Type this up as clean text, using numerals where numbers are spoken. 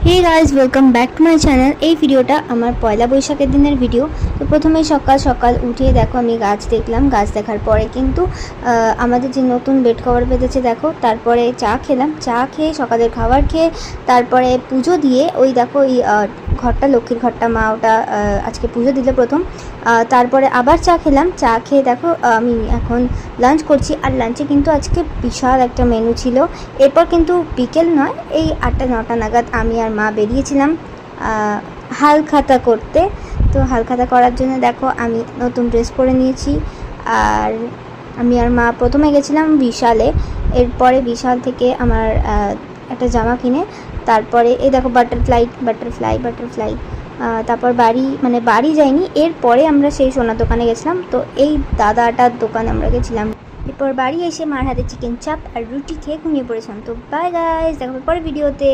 Hey guys welcome back to my channel. এই ভিডিওটা আমার পয়লা বৈশাখের দিনের ভিডিও। তো প্রথমে সকাল সকাল উঠে দেখো আমি গাছ দেখলাম। গাছ দেখার পরে কিন্তু আমাদের যে নতুন বেড কভার পেতেছে দেখো, তারপরে চা খেলাম। চা খেয়ে সকালের খাবার খেয়ে তারপরে পুজো দিয়ে ওই দেখো ওই ঘরটা, লক্ষ্মীর ঘরটা মা ওটা আজকে পুজো দিল প্রথম। তারপরে আবার চা খেলাম। চা খেয়ে দেখো আমি এখন লাঞ্চ করছি। আর লাঞ্চে কিন্তু আজকে বিশাল একটা মেনু ছিল। এরপর কিন্তু বিকেল নয়, এই 8টা-9টা নাগাদ আমি আর মা বেরিয়েছিলাম হালখাতা করতে। তো হালখাতা করার জন্য দেখো আমি নতুন ড্রেস পরে নিয়েছি। আর আমি আর মা প্রথমে গেছিলাম বিশালে, এরপরে বিশাল থেকে আমার একটা জামা কিনে তারপরে এই দেখো বাটারফ্লাই তারপর বাড়ি যাইনি, এরপরে আমরা সেই সোনার দোকানে গেছিলাম। তো এই দাদাটার দোকানে আমরা গেছিলাম। এরপর বাড়ি এসে মার হাতে চিকেন চাপ আর রুটি খেয়ে ঘুমিয়ে পড়েছিলাম। তো বাই গাইস, দেখা হবে পরের ভিডিওতে।